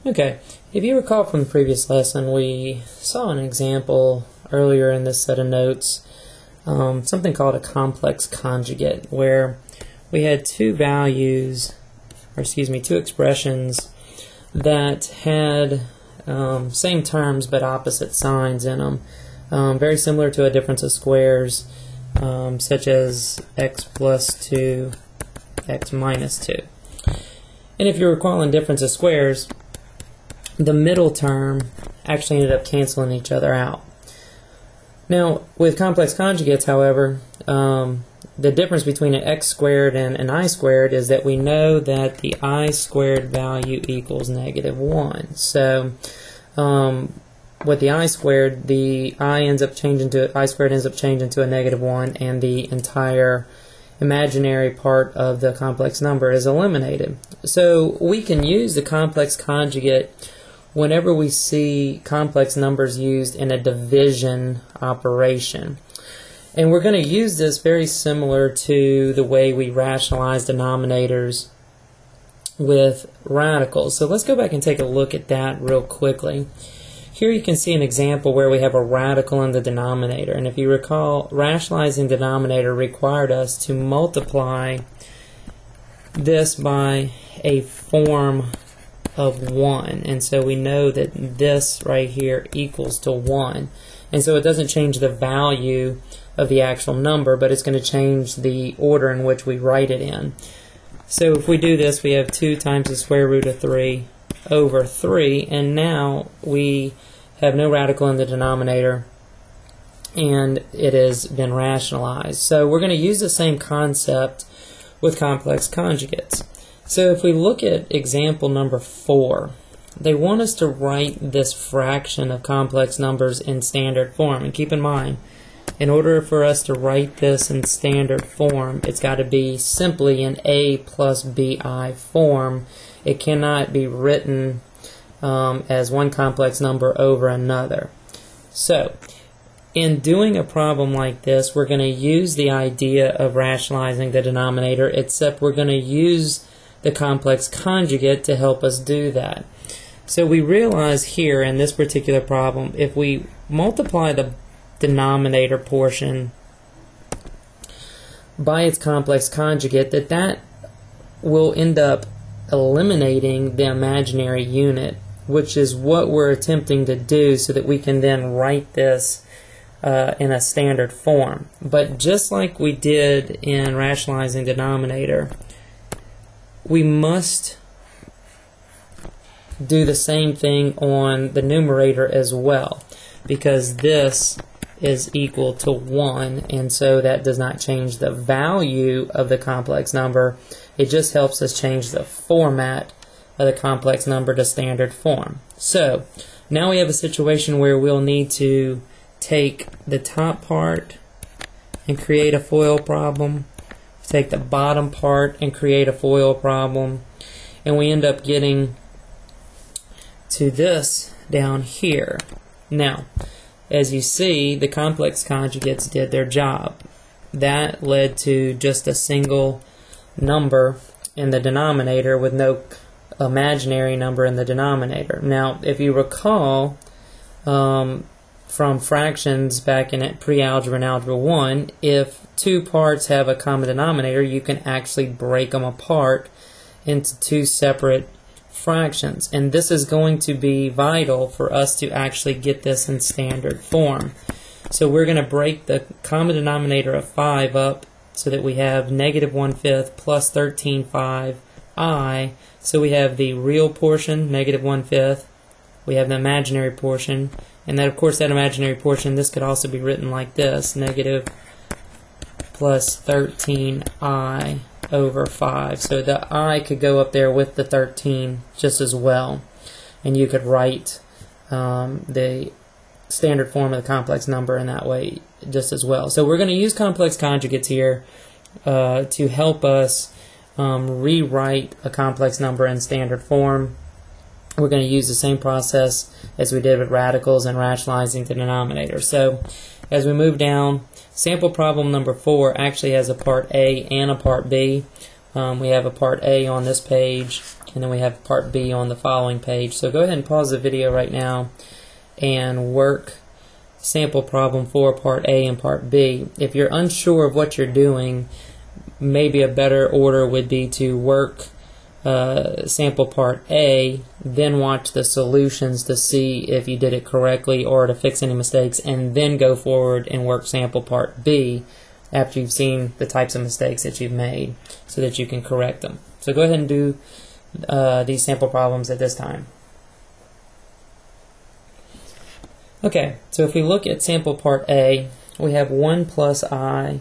Okay, if you recall from the previous lesson, we saw an example earlier in this set of notes, something called a complex conjugate, where we had two expressions that had same terms but opposite signs in them, very similar to a difference of squares, such as x plus 2, x minus 2. And if you recall in difference of squares, the middle term actually ended up canceling each other out. Now, with complex conjugates, however, the difference between an x squared and an I squared is that we know that the I squared value equals -1. So, with the I squared, the I squared ends up changing to a -1, and the entire imaginary part of the complex number is eliminated. So we can use the complex conjugate whenever we see complex numbers used in a division operation. And we're going to use this very similar to the way we rationalize denominators with radicals. So let's go back and take a look at that real quickly. Here you can see an example where we have a radical in the denominator. And if you recall, rationalizing denominator required us to multiply this by a form of 1, and so we know that this right here equals to 1, and so it doesn't change the value of the actual number, but it's going to change the order in which we write it in. So if we do this, we have 2 times the square root of 3 over 3, and now we have no radical in the denominator and it has been rationalized. So we're going to use the same concept with complex conjugates. So if we look at example number 4, they want us to write this fraction of complex numbers in standard form. And keep in mind, in order for us to write this in standard form, it's got to be simply in a plus bi form. It cannot be written as one complex number over another. So in doing a problem like this, we're going to use the idea of rationalizing the denominator, except we're going to use the complex conjugate to help us do that. So we realize here in this particular problem, if we multiply the denominator portion by its complex conjugate, that will end up eliminating the imaginary unit, which is what we're attempting to do so that we can then write this in a standard form. But just like we did in rationalizing denominator, we must do the same thing on the numerator as well, because this is equal to 1, and so that does not change the value of the complex number. It just helps us change the format of the complex number to standard form. So now we have a situation where we'll need to take the top part and create a FOIL problem, take the bottom part and create a FOIL problem, and we end up getting to this down here. Now, as you see, the complex conjugates did their job. That led to just a single number in the denominator with no imaginary number in the denominator. Now, if you recall from fractions back in pre-algebra and algebra 1, if two parts have a common denominator, you can actually break them apart into two separate fractions, and this is going to be vital for us to actually get this in standard form. So we're going to break the common denominator of 5 up so that we have -1/5 plus 13/5i. So we have the real portion, -1/5, we have the imaginary portion, and that, of course, that imaginary portion, this could also be written like this, negative plus 13i over 5. So the I could go up there with the 13 just as well, and you could write the standard form of the complex number in that way just as well. So we're going to use complex conjugates here to help us rewrite a complex number in standard form. We're going to use the same process as we did with radicals and rationalizing the denominator. So as we move down, sample problem number 4 actually has a part A and a part B. We have a part A on this page, and then we have part B on the following page. So go ahead and pause the video right now and work sample problem for part A and part B. If you're unsure of what you're doing, maybe a better order would be to work sample part A, then watch the solutions to see if you did it correctly or to fix any mistakes, and then go forward and work sample part B after you've seen the types of mistakes that you've made so that you can correct them. So go ahead and do these sample problems at this time. Okay, so if we look at sample part A, we have 1 plus I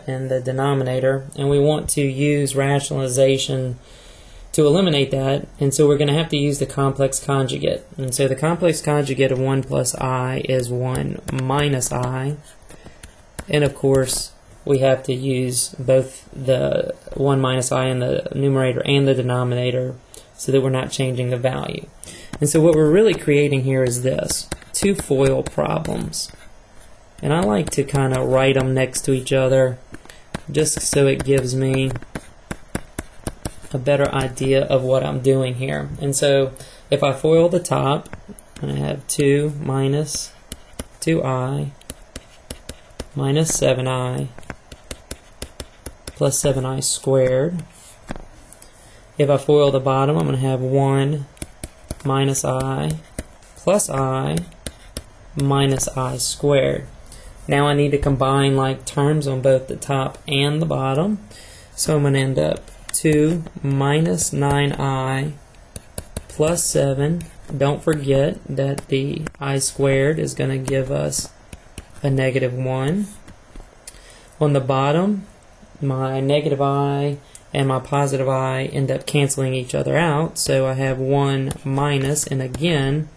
in the denominator, and we want to use rationalization to eliminate that, and so we're going to have to use the complex conjugate. And so the complex conjugate of 1 plus I is 1 minus I, and of course we have to use both the 1 minus I in the numerator and the denominator so that we're not changing the value. And so what we're really creating here is this, two FOIL problems. And I like to kind of write them next to each other just so it gives me a better idea of what I'm doing here. And so if I FOIL the top, I have 2 minus 2I minus 7I plus 7I squared. If I FOIL the bottom, I'm going to have 1 minus I plus I minus I squared. Now I need to combine like terms on both the top and the bottom. So I'm going to end up 2 minus 9I plus 7. Don't forget that the I squared is going to give us a negative 1. On the bottom, my negative I and my positive I end up canceling each other out. So I have 1 minus, and again,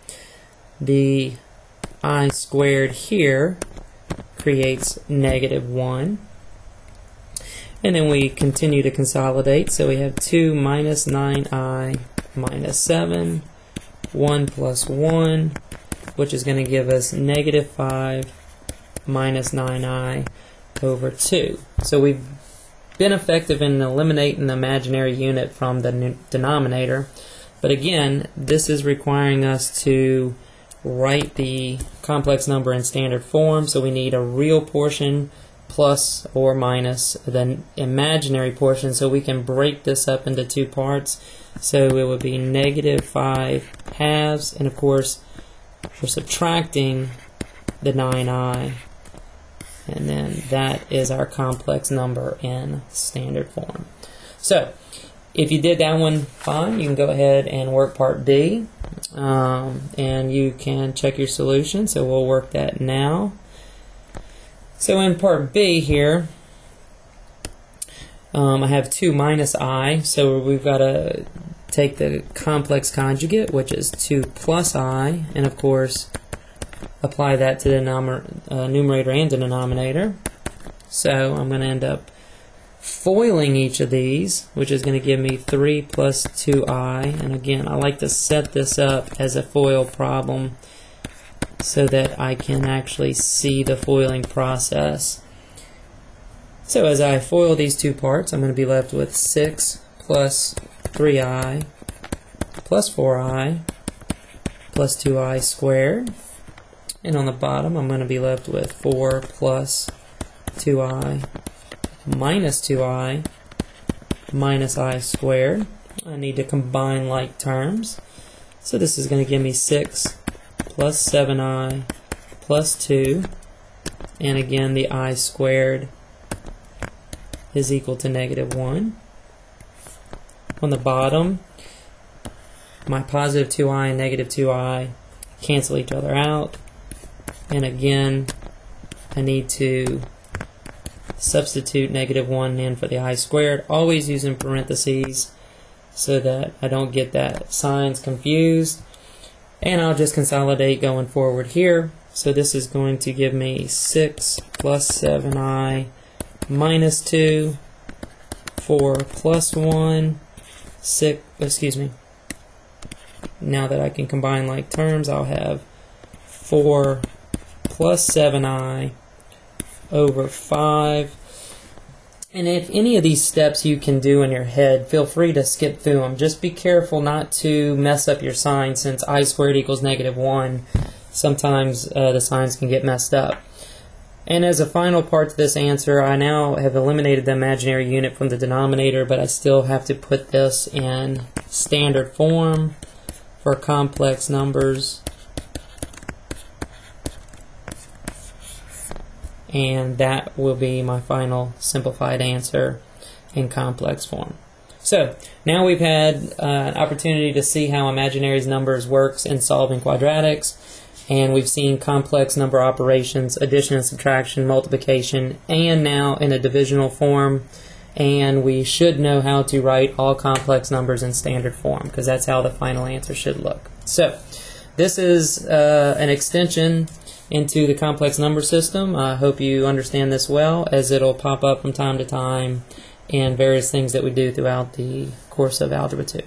the I squared here creates negative 1. And then we continue to consolidate, so we have 2 minus 9I minus 7, 1 plus 1, which is going to give us negative 5 minus 9I over 2. So we've been effective in eliminating the imaginary unit from the denominator, but again, this is requiring us to write the complex number in standard form, so we need a real portion plus or minus the imaginary portion, so we can break this up into two parts. So it would be negative 5 halves, and of course we're subtracting the 9I, and then that is our complex number in standard form. So if you did that one fine, you can go ahead and work part B, and you can check your solution. So we'll work that now. So in part B here, I have 2 minus I, so we've got to take the complex conjugate, which is 2 plus I, and of course apply that to the numerator and the denominator. So I'm going to end up foiling each of these, which is going to give me 3 plus 2I, and again, I like to set this up as a FOIL problem so that I can actually see the foiling process. So as I FOIL these two parts, I'm going to be left with 6 plus 3I plus 4I plus 2I squared. And on the bottom, I'm going to be left with 4 plus 2I minus 2I minus I squared. I need to combine like terms. So this is going to give me 6 plus 7I plus 2, and again the I squared is equal to negative 1. On the bottom, my positive 2I and negative 2I cancel each other out, and again I need to substitute negative 1 in for the I squared, always using parentheses so that I don't get that signs confused. And I'll just consolidate going forward here. So this is going to give me 6 plus 7I minus 2, 4 plus 1, 6, excuse me. Now that I can combine like terms, I'll have 4 plus 7I over 5. And if any of these steps you can do in your head, feel free to skip through them. Just be careful not to mess up your sign, since I squared equals -1. Sometimes the signs can get messed up. And as a final part to this answer, I now have eliminated the imaginary unit from the denominator, but I still have to put this in standard form for complex numbers. And that will be my final simplified answer in complex form. So now we've had an opportunity to see how imaginary numbers works in solving quadratics, and we've seen complex number operations, addition and subtraction, multiplication, and now in a divisional form. And we should know how to write all complex numbers in standard form, because that's how the final answer should look. So this is an extension into the complex number system. I hope you understand this well, as it'll pop up from time to time in various things that we do throughout the course of Algebra 2.